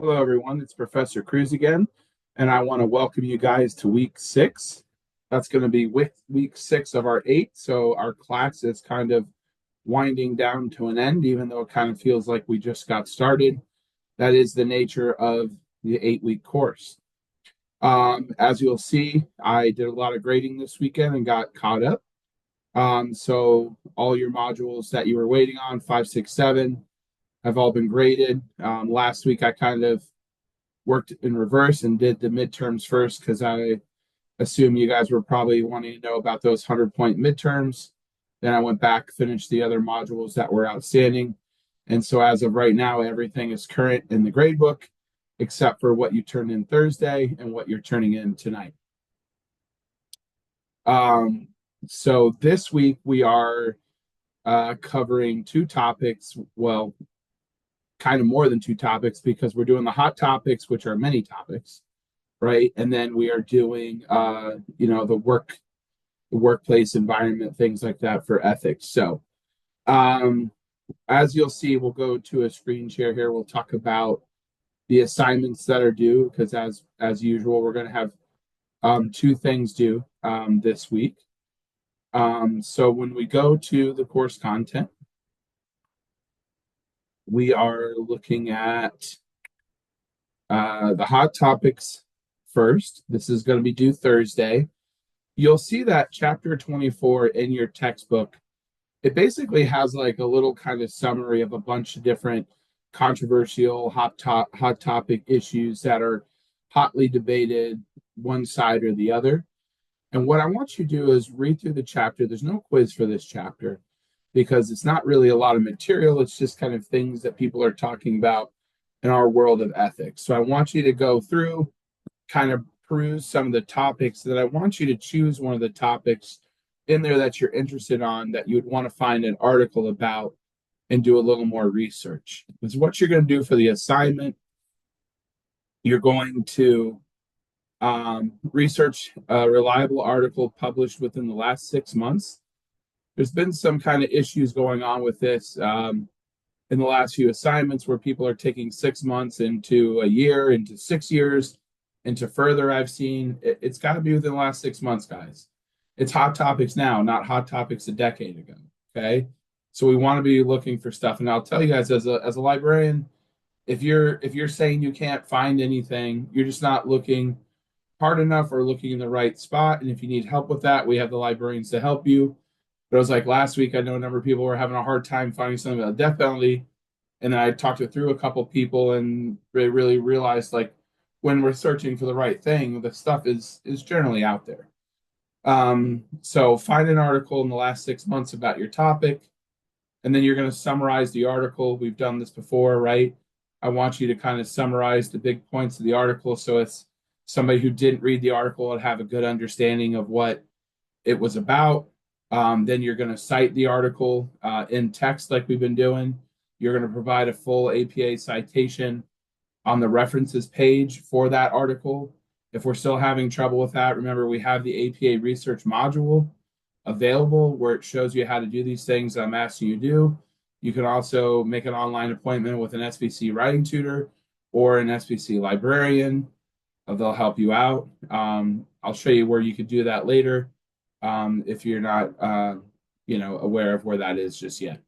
Hello, everyone. It's Professor Cruz again, and I want to welcome you guys to week 6. That's going to be week 6 of our 8. So our class is kind of winding down to an end, even though it kind of feels like we just got started. That is the nature of the 8-week course. As you'll see, I did a lot of grading this weekend and got caught up. So all your modules that you were waiting on, 5, 6, 7, have all been graded. Last week, I kind of worked in reverse and did the midterms first because I assume you guys were probably wanting to know about those 100-point midterms. Then I went back, finished the other modules that were outstanding. And so as of right now, everything is current in the grade book, except for what you turned in Thursday and what you're turning in tonight. So this week we are covering two topics. Well, kind of more than two topics because we're doing the hot topics, which are many topics, right? And then we are doing, the workplace environment, things like that for ethics. So, um, as you'll see, we'll go to a screen share here. We'll talk about the assignments that are due because, as usual, we're going to have two things due this week. So when we go to the course content, we are looking at the hot topics first. This is going to be due Thursday. You'll see that chapter 24 in your textbook. It basically has like a little kind of summary of a bunch of different controversial hot topic issues that are hotly debated one side or the other. And what I want you to do is read through the chapter. There's no quiz for this chapter because it's not really a lot of material. It's just kind of things that people are talking about in our world of ethics. So I want you to go through, kind of peruse some of the topics that I want you to choose one of the topics in there that you're interested on that you would want to find an article about and do a little more research. Because what you're going to do for the assignment, you're going to research a reliable article published within the last 6 months. There's been some kind of issues going on with this in the last few assignments where people are taking 6 months into a year, into 6 years, into further. I've seen it's got to be within the last 6 months, guys. It's hot topics now, not hot topics a decade ago. Okay. So we want to be looking for stuff. And I'll tell you guys, as a librarian, if you're saying you can't find anything, you're just not looking hard enough or looking in the right spot. And if you need help with that, we have the librarians to help you. But it was like last week, I know a number of people were having a hard time finding something about the death penalty. And then I talked it through a couple of people and they really realized like when we're searching for the right thing, the stuff is generally out there. So find an article in the last 6 months about your topic, and then you're going to summarize the article. We've done this before, right? I want you to kind of summarize the big points of the article so it's somebody who didn't read the article would have a good understanding of what it was about. Then you're going to cite the article in text like we've been doing. You're going to provide a full APA citation on the references page for that article. If we're still having trouble with that, remember we have the APA research module available where it shows you how to do these things I'm asking you to do. You can also make an online appointment with an SBC writing tutor or an SBC librarian. They'll help you out. I'll show you where you could do that later if you're not, aware of where that is just yet.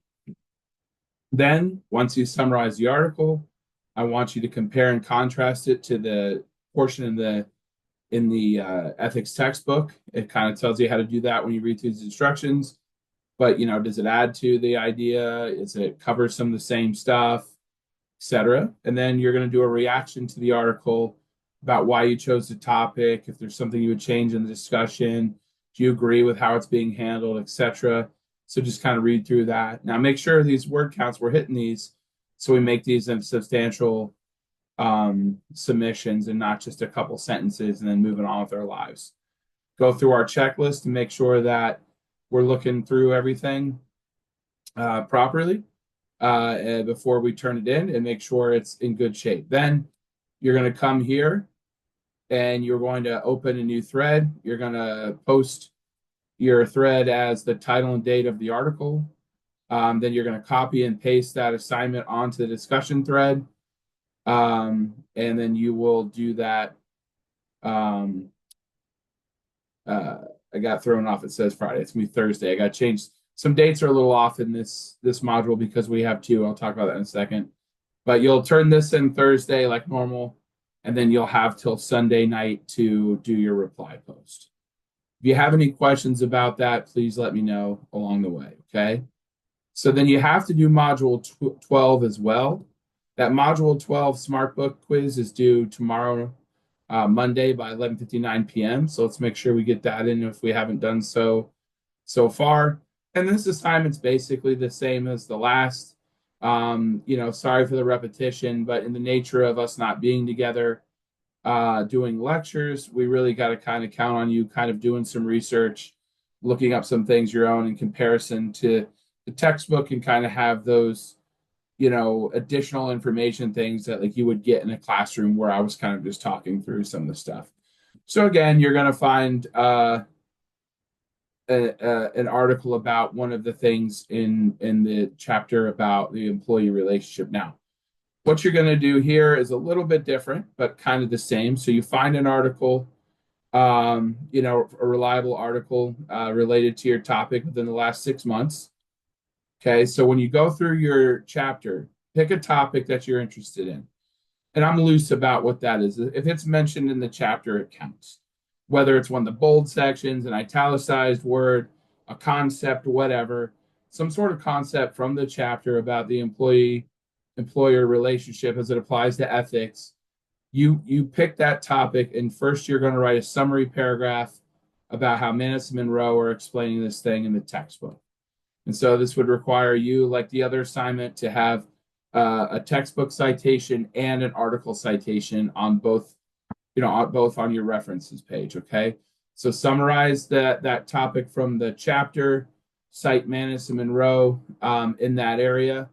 Then, once you summarize the article, I want you to compare and contrast it to the portion in the ethics textbook. It kind of tells you how to do that when you read through these instructions. But does it add to the idea? Is it cover some of the same stuff, etc.? And then you're going to do a reaction to the article about why you chose the topic, if there's something you would change in the discussion, do you agree with how it's being handled, etc. So just kind of read through that. Now make sure these word counts, we're hitting these, so we make these in substantial submissions and not just a couple sentences and then moving on with our lives. Go through our checklist to make sure that we're looking through everything properly before we turn it in and make sure it's in good shape. Then you're going to come here and you're going to open a new thread. You're going to post your thread as the title and date of the article. Then you're going to copy and paste that assignment onto the discussion thread. And then you will do that. Um, uh, I got thrown off. It says Friday. It's gonna be Thursday. I got changed. Some dates are a little off in this module because we have two. I'll talk about that in a second. But you'll turn this in Thursday like normal, and then you'll have till Sunday night to do your reply post. If you have any questions about that, please let me know along the way. Okay. So then you have to do module 12 as well. That module 12 SmartBook quiz is due tomorrow, Monday by 11:59 p.m. So let's make sure we get that in if we haven't done so far. And this assignment's basically the same as the last. Sorry for the repetition, but in the nature of us not being together, doing lectures, we really got to kind of count on you kind of doing some research, looking up some things your own in comparison to the textbook, and kind of have those, additional information things that like you would get in a classroom where I was kind of just talking through some of the stuff. So again, you're going to find an article about one of the things in the chapter about the employee relationship. Now, what you're going to do here is a little bit different, but kind of the same. So you find an article, a reliable article related to your topic within the last 6 months. Okay, so when you go through your chapter, pick a topic that you're interested in. And I'm loose about what that is. If it's mentioned in the chapter, it counts. Whether it's one of the bold sections, an italicized word, a concept, whatever, some sort of concept from the chapter about the employer relationship as it applies to ethics. You pick that topic, and first you're going to write a summary paragraph about how Manus and Monroe are explaining this thing in the textbook. And so this would require you, like the other assignment, to have a textbook citation and an article citation on both, both on your references page. Okay. So summarize that topic from the chapter, cite Manus and Monroe in that area,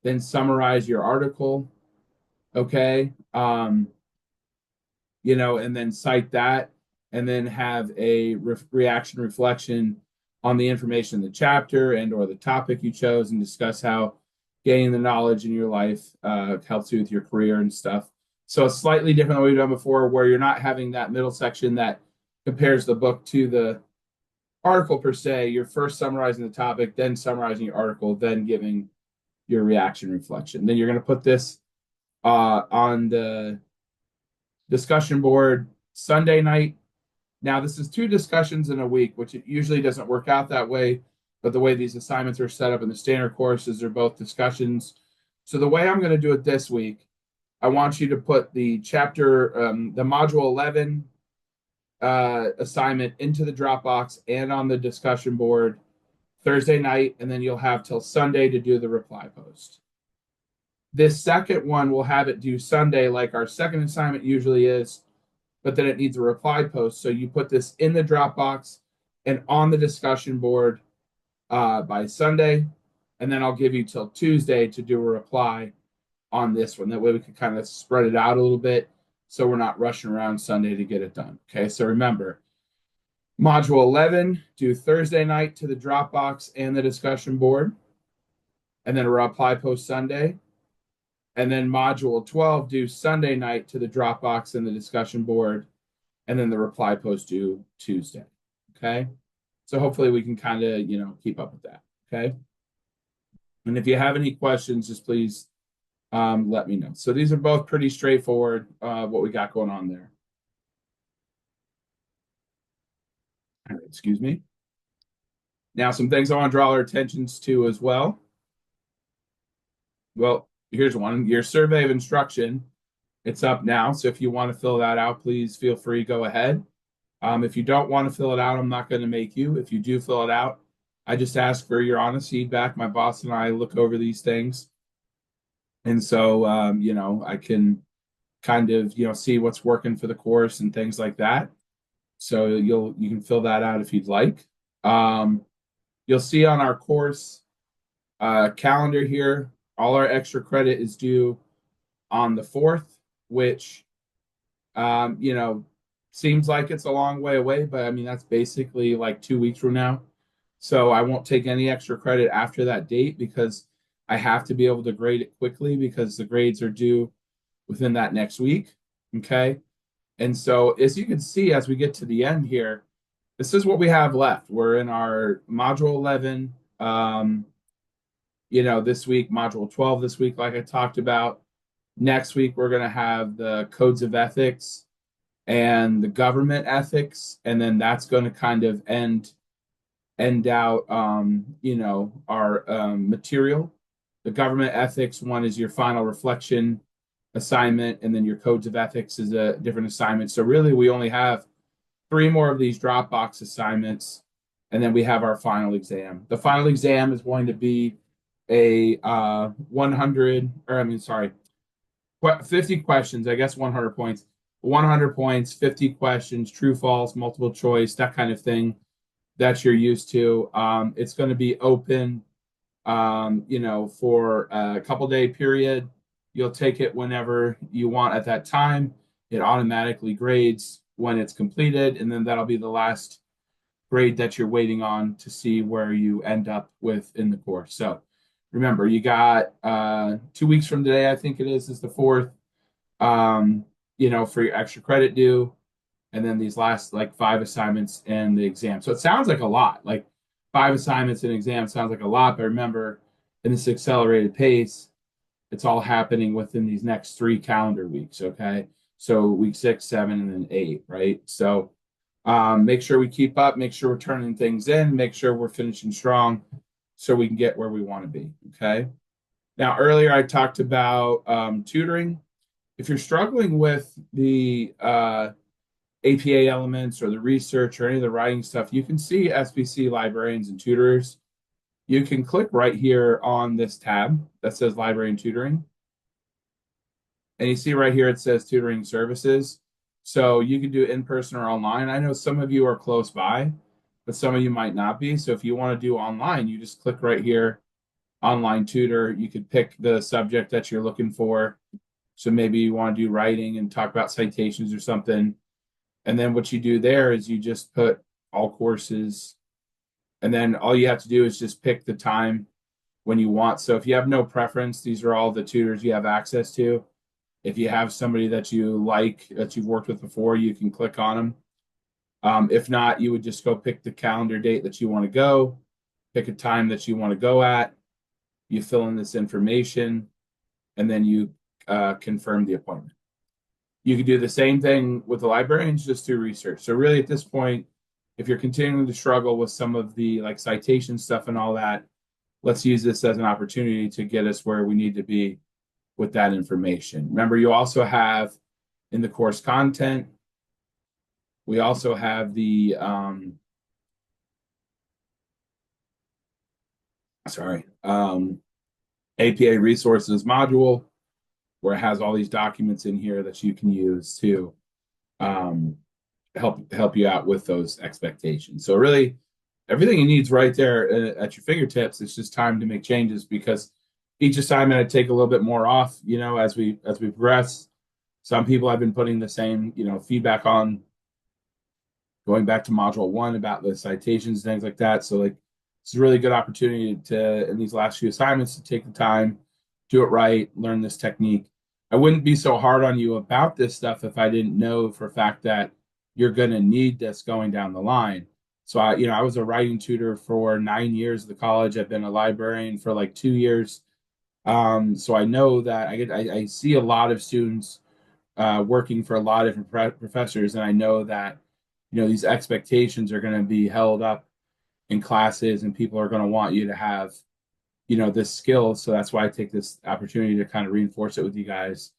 then summarize your article. Okay. And then cite that, and then have a reaction reflection on the information in the chapter and or the topic you chose, and discuss how gaining the knowledge in your life helps you with your career and stuff. So it's slightly different than we've done before, where you're not having that middle section that compares the book to the article per se. You're first summarizing the topic, then summarizing your article, then giving your reaction reflection. Then you're going to put this on the discussion board Sunday night. Now, this is 2 discussions in a week, which it usually doesn't work out that way, but the way these assignments are set up in the standard courses, they're both discussions. So the way I'm going to do it this week, I want you to put the the module 11 assignment into the Dropbox and on the discussion board Thursday night, and then you'll have till Sunday to do the reply post. This second one, we'll have it due Sunday, like our second assignment usually is, but then it needs a reply post. So you put this in the Dropbox and on the discussion board by Sunday, and then I'll give you till Tuesday to do a reply on this one. That way we can kind of spread it out a little bit, so we're not rushing around Sunday to get it done. Okay, so remember, module 11, do Thursday night to the Dropbox and the discussion board, and then a reply post Sunday. And then module 12, do Sunday night to the Dropbox and the discussion board, and then the reply post due Tuesday. Okay. So hopefully we can kind of, keep up with that. Okay. And if you have any questions, just please let me know. So these are both pretty straightforward, what we got going on there. All right, excuse me. Now, some things I want to draw our attentions to as well. Well, here's one, your survey of instruction. It's up now. So if you want to fill that out, please feel free, go ahead. If you don't want to fill it out, I'm not going to make you. If you do fill it out, I just ask for your honest feedback. My boss and I look over these things. And so, I can kind of, see what's working for the course and things like that. So you can fill that out if you'd like. You'll see on our course calendar here, all our extra credit is due on the 4th, which, seems like it's a long way away, but I mean, that's basically like 2 weeks from now. So I won't take any extra credit after that date because I have to be able to grade it quickly because the grades are due within that next week. Okay. And so, as you can see, as we get to the end here, this is what we have left. We're in our module 11. This week, module 12 this week, like I talked about. Next week, we're going to have the codes of ethics and the government ethics. And then that's going to kind of end out, our material. The government ethics one is your final reflection assignment, and then your codes of ethics is a different assignment. So really, we only have 3 more of these Dropbox assignments, and then we have our final exam. The final exam is going to be a 100, or I mean, sorry, 50 questions, I guess 100 points. 100 points, 50 questions, true, false, multiple choice, that kind of thing that you're used to. It's going to be open, for a couple day period. You'll take it whenever you want at that time. It automatically grades when it's completed, and then that'll be the last grade that you're waiting on to see where you end up with in the course. So remember, you got 2 weeks from today, I think it is the 4th, for your extra credit due, and then these last like 5 assignments and the exam. So it sounds like a lot. Like 5 assignments and exam sounds like a lot, but remember, in this accelerated pace, it's all happening within these next 3 calendar weeks. Okay, so week 6, 7, and then 8, right? So make sure we keep up, make sure we're turning things in, make sure we're finishing strong, so we can get where we want to be. Okay. Now, earlier I talked about tutoring. If you're struggling with the APA elements or the research or any of the writing stuff, you can see SBC librarians and tutors. You can click right here on this tab that says library and tutoring. And you see right here, it says tutoring services. So you can do in-person or online. I know some of you are close by, but some of you might not be. So if you want to do online, you just click right here, online tutor. You could pick the subject that you're looking for. So maybe you want to do writing and talk about citations or something. And then what you do there is you just put all courses, and then all you have to do is just pick the time when you want. So if you have no preference, these are all the tutors you have access to. If you have somebody that you like, that you've worked with before, you can click on them. If not, you would just go pick the calendar date that you want to go, pick a time that you want to go at, you fill in this information, and then you confirm the appointment. You can do the same thing with the librarians, just do research. So really at this point, if you're continuing to struggle with some of the like citation stuff and all that, let's use this as an opportunity to get us where we need to be with that information. Remember, you also have in the course content, we also have the APA resources module, where it has all these documents in here that you can use to help you out with those expectations. So really, everything you need is right there at your fingertips. It's just time to make changes, because each assignment I take a little bit more off, as we progress. Some people have been putting the same, feedback on, going back to module 1 about the citations, things like that. So like, it's a really good opportunity to, in these last few assignments, to take the time, do it right, learn this technique. I wouldn't be so hard on you about this stuff if I didn't know for a fact that you're going to need this going down the line. So I was a writing tutor for 9 years at the college. I've been a librarian for like 2 years. So I know that I see a lot of students working for a lot of different professors, and I know that these expectations are going to be held up in classes, and people are going to want you to have this skill. So that's why I take this opportunity to kind of reinforce it with you guys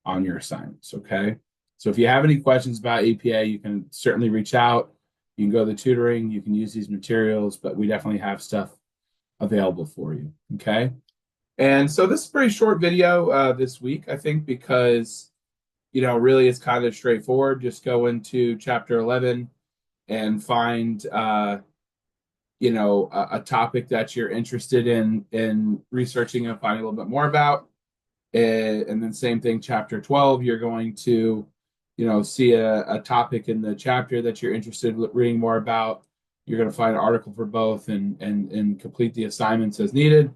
on your assignments. Okay. So if you have any questions about APA, you can certainly reach out. You can go to the tutoring, you can use these materials, but we definitely have stuff available for you. Okay. And so this is a pretty short video this week, I think, because, really it's kind of straightforward. Just go into chapter 11 and find, a topic that you're interested in researching and finding a little bit more about. And then same thing, chapter 12, you're going to, see a topic in the chapter that you're interested in reading more about. You're going to find an article for both and complete the assignments as needed,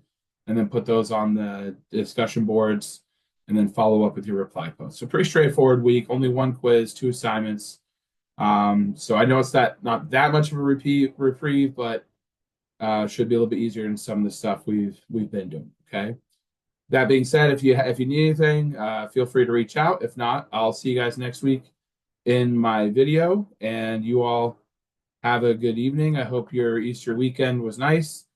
and then put those on the discussion boards. and then follow up with your reply post. So pretty straightforward week, only one quiz, two assignments. So I know it's not that much of a reprieve, but should be a little bit easier than some of the stuff we've been doing. Okay. That being said, if you need anything, feel free to reach out. If not, I'll see you guys next week in my video, and you all have a good evening. I hope your Easter weekend was nice,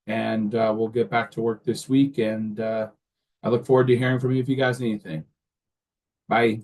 and we'll get back to work this week. And I look forward to hearing from you if you guys need anything. Bye.